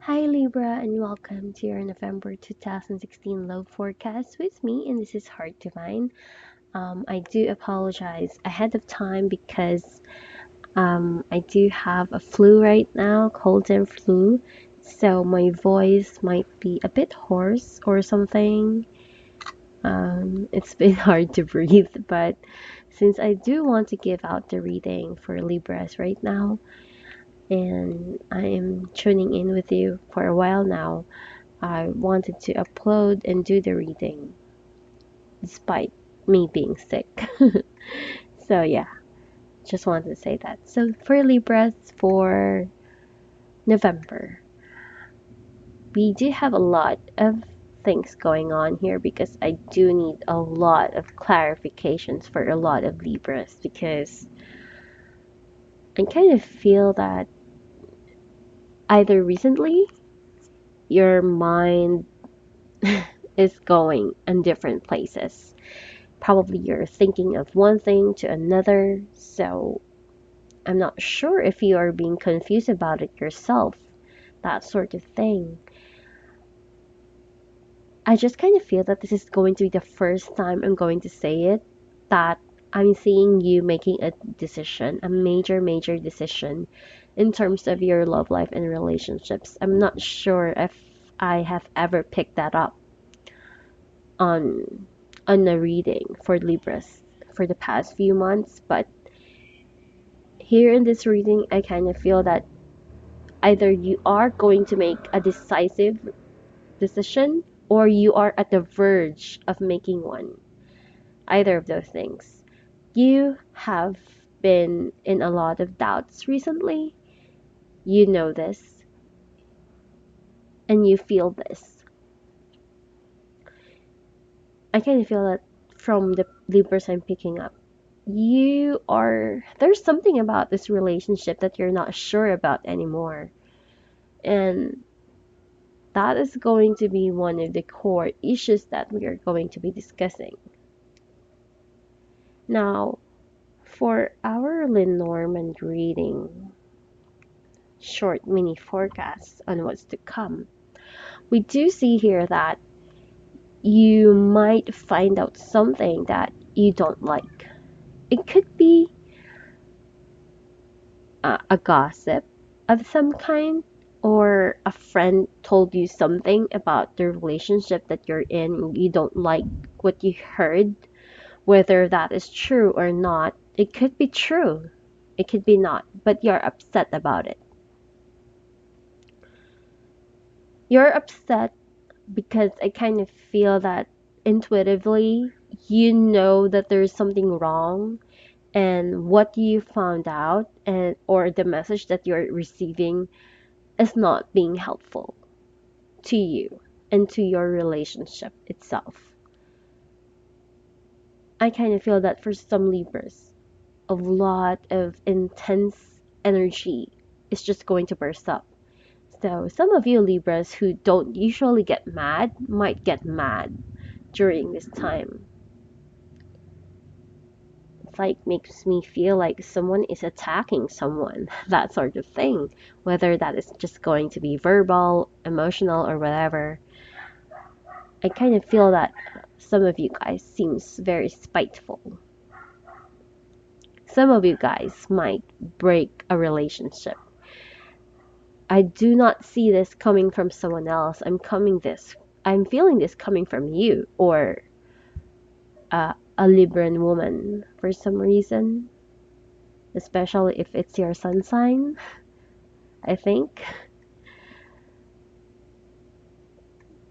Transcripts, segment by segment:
Hi Libra and welcome to your November 2016 love forecast with me, and this is Heart Divine. I do apologize ahead of time because I do have a flu right now, cold and flu, so my voice might be a bit hoarse or something. It's been hard to breathe, but since I do want to give out the reading for Libras right now, and I am tuning in with you for a while now, I wanted to upload and do the reading despite me being sick. So yeah, just wanted to say that. So for Libras for November, we do have a lot of things going on here because I do need a lot of clarifications for a lot of Libras because I kind of feel that either recently your mind is going in different places. Probably you're thinking of one thing to another, so I'm not sure if you are being confused about it yourself, that sort of thing. I just kind of feel that this is going to be the first time I'm going to say it, that I'm seeing you making a decision, a major, major decision in terms of your love life and relationships. I'm not sure if I have ever picked that up on on a reading for Libras for the past few months, but here in this reading, I kind of feel that either you are going to make a decisive decision or you are at the verge of making one. Either of those things. You have been in a lot of doubts recently. You know this and you feel this. I kind of feel that from the Libras I'm picking up. There's something about this relationship that you're not sure about anymore. And that is going to be one of the core issues that we are going to be discussing. Now, for our Lenormand reading, short mini forecast on what's to come, we do see here that you might find out something that you don't like. It could be a gossip of some kind, or a friend told you something about the relationship that you're in. You don't like what you heard. Whether that is true or not, it could be true, it could be not, but you're upset about it. You're upset because I kind of feel that intuitively you know that there's something wrong, and what you found out and or the message that you're receiving is not being helpful to you and to your relationship itself. I kind of feel that for some Libras, a lot of intense energy is just going to burst up. So some of you Libras who don't usually get mad might get mad during this time. It's like makes me feel like someone is attacking someone, that sort of thing. Whether that is just going to be verbal, emotional, or whatever. I kind of feel that some of you guys seems very spiteful. Some of you guys might break a relationship. I do not see this coming from someone else. I'm feeling this coming from you or a Libran woman for some reason, especially if it's your sun sign, I think.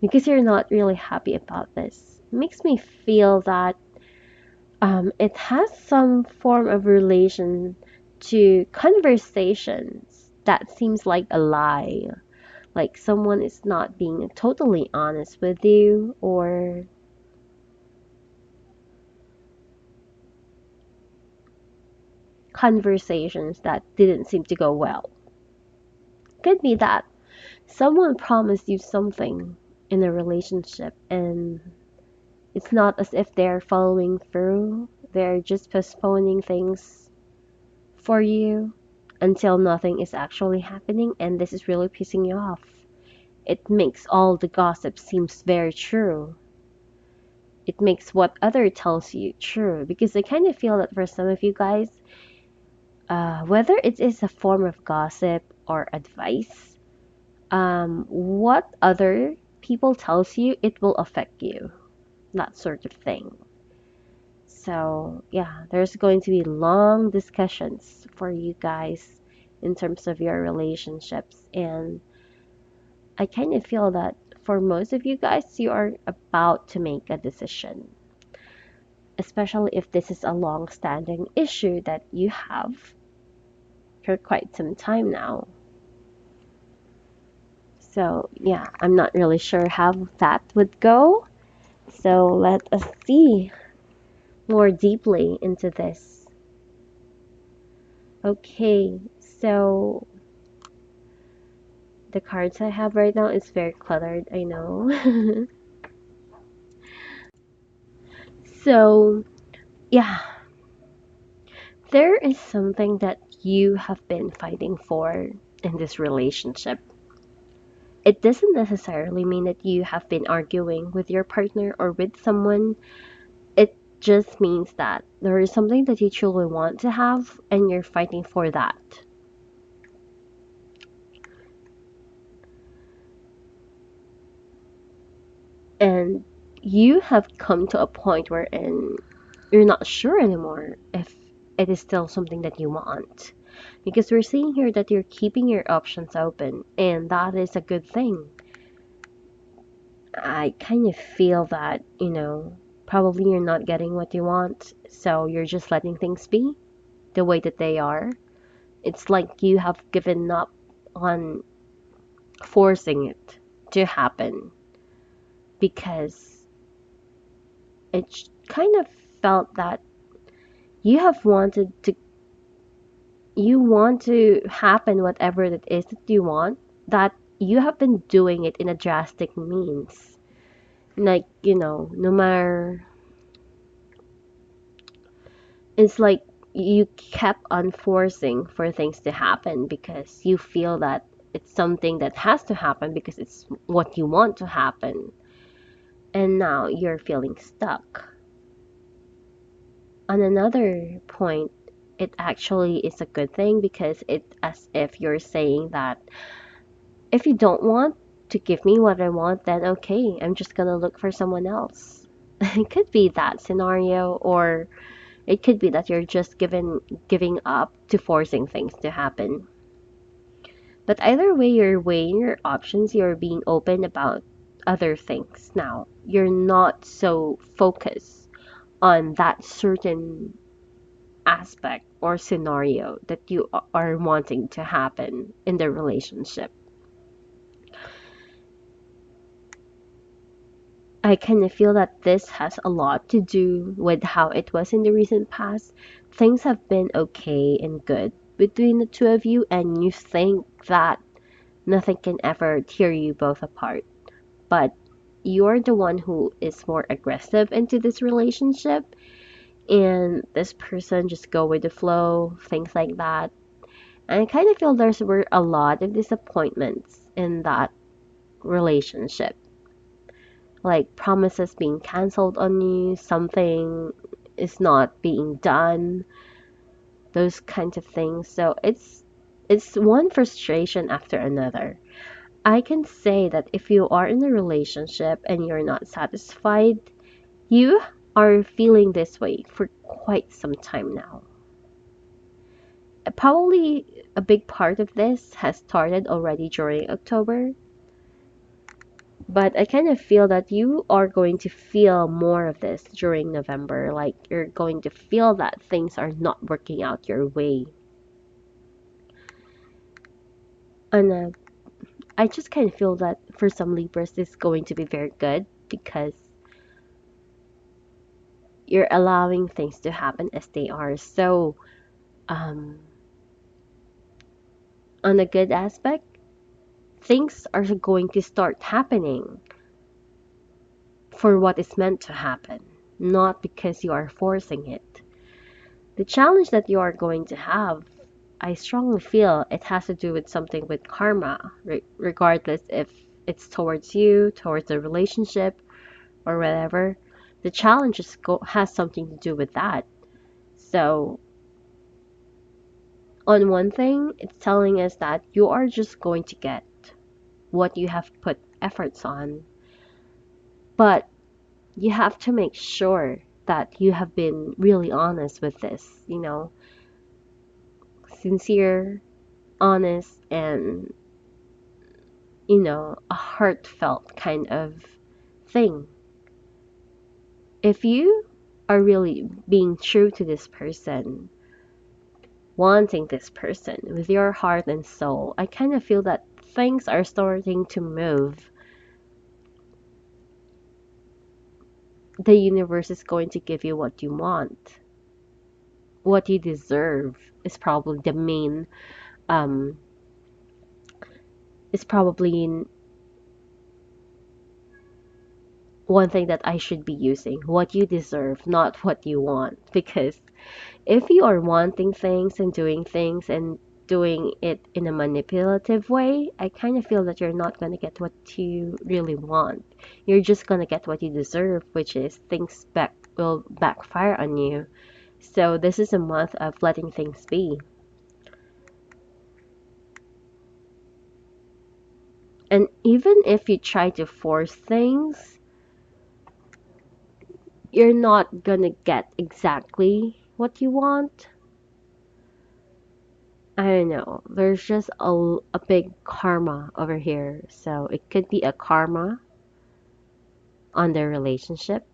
Because you're not really happy about this. It makes me feel that it has some form of relation to conversations that seems like a lie. Like someone is not being totally honest with you, or conversations that didn't seem to go well. Could be that someone promised you something in a relationship and it's not as if they're following through. They're just postponing things for you until nothing is actually happening, and this is really pissing you off. It makes all the gossip seems very true. It makes what other tells you true, because I kind of feel that for some of you guys, whether it is a form of gossip or advice, what other people tells you, it will affect you, that sort of thing. So yeah, there's going to be long discussions for you guys in terms of your relationships, and I kind of feel that for most of you guys, you are about to make a decision, especially if this is a long-standing issue that you have for quite some time now. So, yeah, I'm not really sure how that would go. So, let us see more deeply into this. Okay, so the cards I have right now is very cluttered, I know. So, yeah, there is something that you have been fighting for in this relationship. It doesn't necessarily mean that you have been arguing with your partner or with someone. It just means that there is something that you truly want to have and you're fighting for that. And you have come to a point wherein you're not sure anymore if it is still something that you want. Because we're seeing here that you're keeping your options open, and that is a good thing. I kind of feel that, probably you're not getting what you want, so you're just letting things be the way that they are. It's like you have given up on forcing it to happen because it kind of felt that you have wanted to you want to happen whatever it is that you want, that you have been doing it in a drastic means, like, no matter, it's like you kept on forcing for things to happen because you feel that it's something that has to happen because it's what you want to happen, and now you're feeling stuck. On another point, it actually is a good thing because it's as if you're saying that if you don't want to give me what I want, then okay, I'm just gonna look for someone else. It could be that scenario, or it could be that you're just giving up to forcing things to happen. But either way, you're weighing your options, you're being open about other things now. You're not so focused on that certain aspect or scenario that you are wanting to happen in the relationship. I kind of feel that this has a lot to do with how it was in the recent past. Things have been okay and good between the two of you, and you think that nothing can ever tear you both apart. But you're the one who is more aggressive into this relationship, and this person just go with the flow, things like that. And I kind of feel there's were a lot of disappointments in that relationship, like promises being canceled on you, something is not being done, those kinds of things. So it's one frustration after another. I can say that if you are in a relationship and you're not satisfied, you are feeling this way for quite some time now. Probably a big part of this has started already during October, but I kind of feel that you are going to feel more of this during November. Like you're going to feel that things are not working out your way. And I just kind of feel that for some Libras, this is going to be very good because you're allowing things to happen as they are. So, um, on a good aspect, things are going to start happening for what is meant to happen, not because you are forcing it. The challenge that you are going to have, I strongly feel it has to do with something with karma, regardless if it's towards you, towards the relationship, or whatever, the challenge has something to do with that. So, on one thing, it's telling us that you are just going to get what you have put efforts on, but you have to make sure that you have been really honest with this, sincere, honest, and, a heartfelt kind of thing. If you are really being true to this person, wanting this person with your heart and soul, I kind of feel that things are starting to move. The universe is going to give you what you want. What you deserve is probably the main, um, is probably one thing that I should be using. What you deserve, not what you want. Because if you are wanting things and doing it in a manipulative way, I kind of feel that you're not going to get what you really want. You're just going to get what you deserve, which is things will backfire on you. So this is a month of letting things be. And even if you try to force things, you're not going to get exactly what you want. I don't know. There's just a big karma over here. So it could be a karma on their relationship.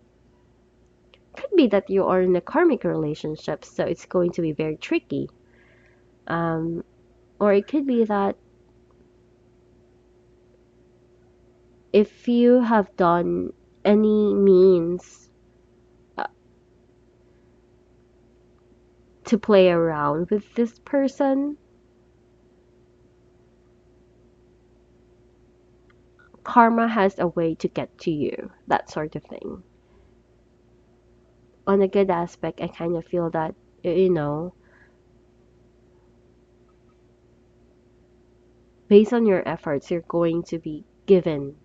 Could be that you are in a karmic relationship, so it's going to be very tricky. Um, or it could be that if you have done any means uh, to play around with this person, karma has a way to get to you, that sort of thing. On a good aspect, I kind of feel that, based on your efforts, you're going to be given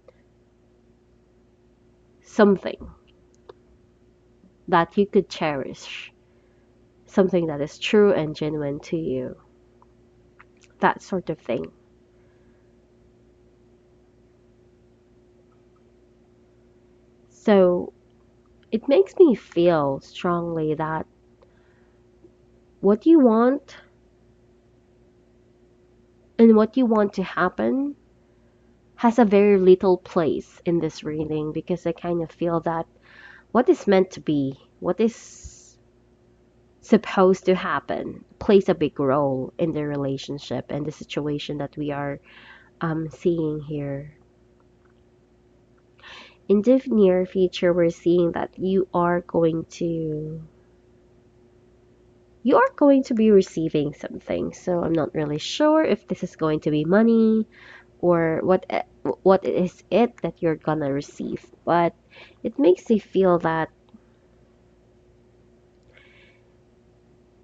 something that you could cherish, something that is true and genuine to you, that sort of thing. So it makes me feel strongly that what you want and what you want to happen has a very little place in this reading, because I kind of feel that what is meant to be, what is supposed to happen, plays a big role in the relationship and the situation that we are seeing here. In the near future, we're seeing that you are going to be receiving something. So I'm not really sure if this is going to be money or what is it that you're gonna receive, but it makes me feel that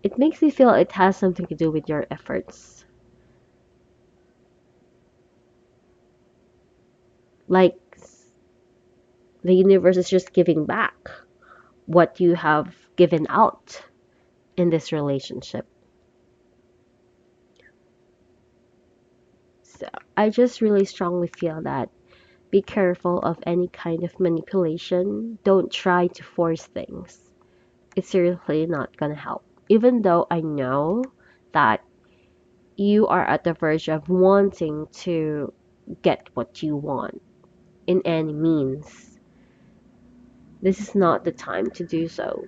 it makes me feel it has something to do with your efforts. Like the universe is just giving back what you have given out in this relationship. So I just really strongly feel that be careful of any kind of manipulation. Don't try to force things. It's seriously not gonna help. Even though I know that you are at the verge of wanting to get what you want in any means, this is not the time to do so.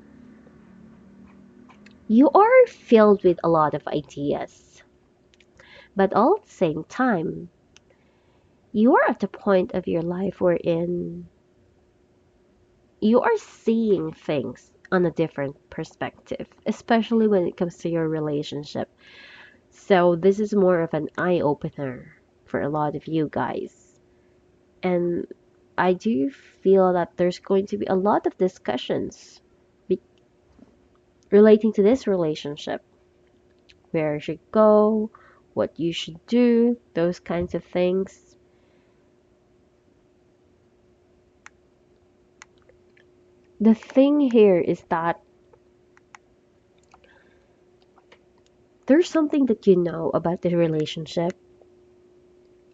You are filled with a lot of ideas, but all at the same time, you are at the point of your life wherein you are seeing things on a different perspective, especially when it comes to your relationship. So, this is more of an eye opener for a lot of you guys. And I do feel that there's going to be a lot of discussions be- relating to this relationship, where you should go, what you should do, those kinds of things. The thing here is that there's something that you know about the relationship,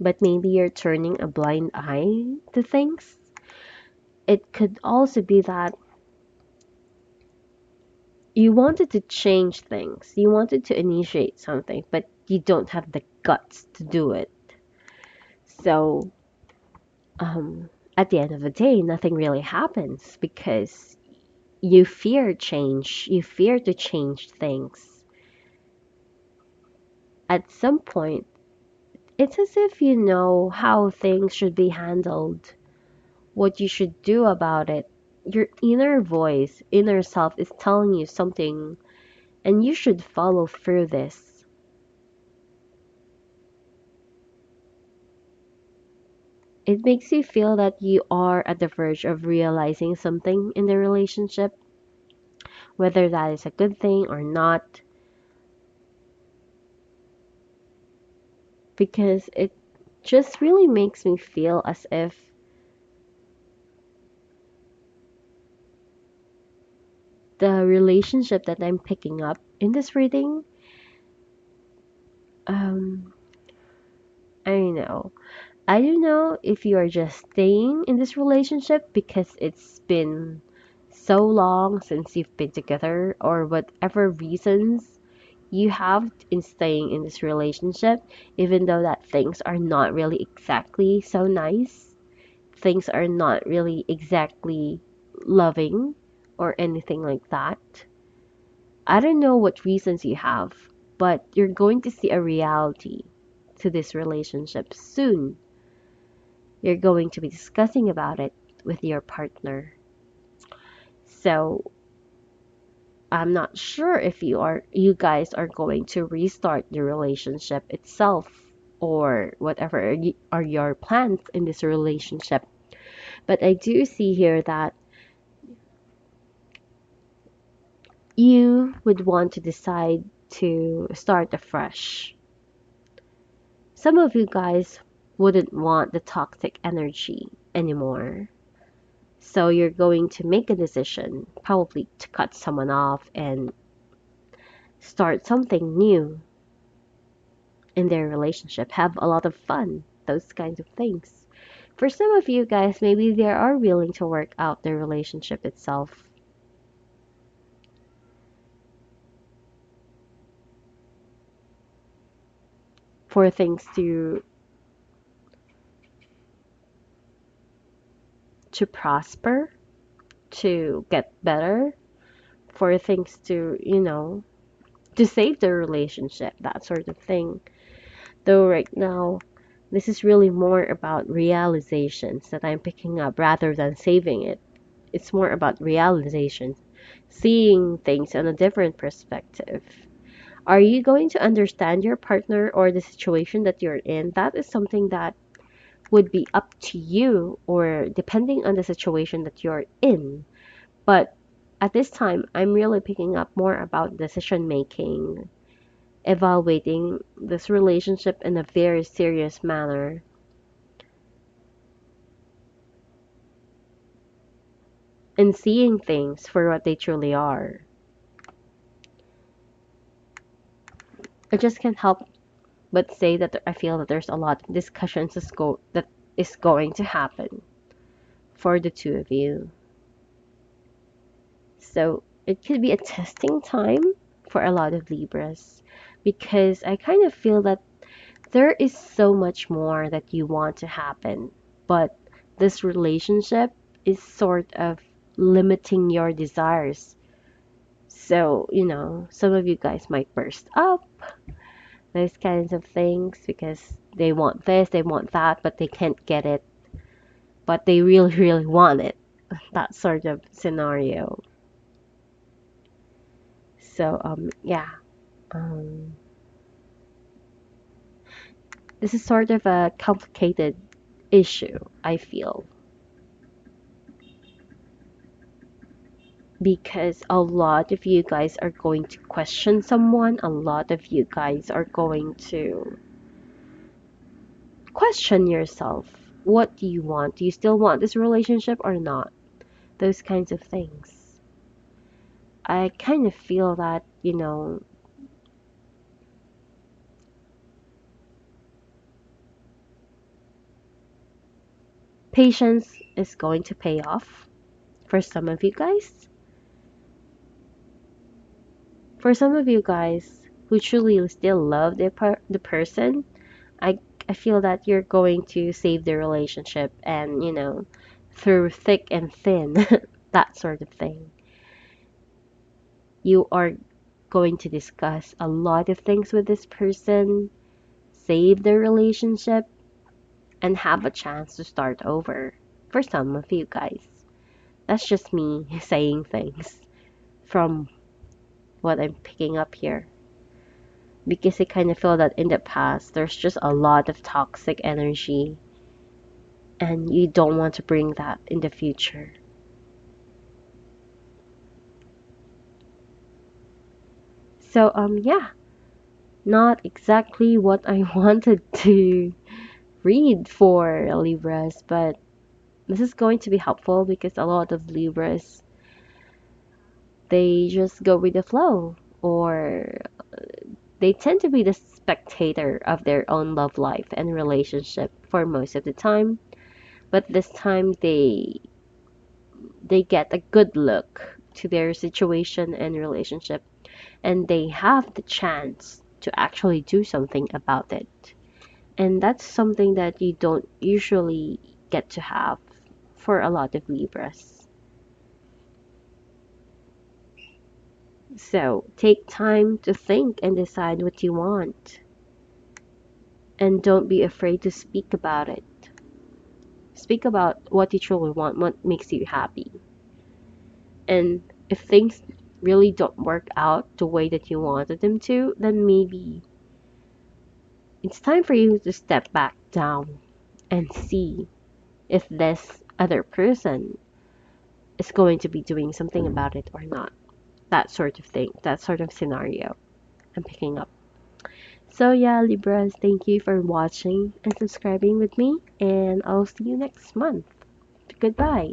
but maybe you're turning a blind eye to things. It could also be that you wanted to change things, you wanted to initiate something, but you don't have the guts to do it. So, at the end of the day, nothing really happens because you fear change, you fear to change things. At some point, it's as if you know how things should be handled, what you should do about it. Your inner voice, inner self is telling you something, and you should follow through this. It makes you feel that you are at the verge of realizing something in the relationship, whether that is a good thing or not, because it just really makes me feel as if the relationship that I'm picking up in this reading, um, I don't know. I don't know if you are just staying in this relationship because it's been so long since you've been together, or whatever reasons you have in staying in this relationship, even though that things are not really exactly so nice, things are not really exactly loving or anything like that. I don't know what reasons you have, but you're going to see a reality to this relationship soon. You're going to be discussing about it with your partner. So I'm not sure if you guys are going to restart the relationship itself, or whatever are your plans in this relationship. But I do see here that you would want to decide to start afresh. Some of you guys wouldn't want the toxic energy anymore. So you're going to make a decision, probably to cut someone off and start something new in their relationship, have a lot of fun, those kinds of things. For some of you guys, maybe they are willing to work out the relationship itself. For things to prosper, to get better, for things to, to save the relationship, that sort of thing. Though right now, this is really more about realizations that I'm picking up rather than saving it. It's more about realizations, seeing things on a different perspective. Are you going to understand your partner or the situation that you're in? That is something that would be up to you, or depending on the situation that you're in. But at this time, I'm really picking up more about decision making, evaluating this relationship in a very serious manner, and seeing things for what they truly are. I just can't help but say that I feel that there's a lot of discussions that is going to happen for the two of you. So it could be a testing time for a lot of Libras, because I kind of feel that there is so much more that you want to happen, but this relationship is sort of limiting your desires. So, some of you guys might burst up, those kinds of things, because they want this, they want that, but they can't get it, but they really, really want it. That sort of scenario. So, yeah. Um, this is sort of a complicated issue, I feel, because a lot of you guys are going to question someone, a lot of you guys are going to question yourself. What do you want? Do you still want this relationship or not? those kinds of things. I kind of feel that, patience is going to pay off for some of you guys. For some of you guys who truly still love the person, I, I feel that you're going to save the relationship and, through thick and thin, that sort of thing. You are going to discuss a lot of things with this person, save the relationship, and have a chance to start over for some of you guys. That's just me saying things from what I'm picking up here. Because I kind of feel that in the past, there's just a lot of toxic energy, and you don't want to bring that in the future. So, yeah, not exactly what I wanted to read for Libras, but this is going to be helpful because a lot of Libras, they just go with the flow, or they tend to be the spectator of their own love life and relationship for most of the time. But this time they get a good look to their situation and relationship, and they have the chance to actually do something about it. And that's something that you don't usually get to have for a lot of Libras. So take time to think and decide what you want. And don't be afraid to speak about it. Speak about what you truly want, what makes you happy. And if things really don't work out the way that you wanted them to, then maybe it's time for you to step back down and see if this other person is going to be doing something about it or not. That sort of thing, that sort of scenario I'm picking up. So, yeah, Libras, thank you for watching and subscribing with me, and I'll see you next month. Goodbye.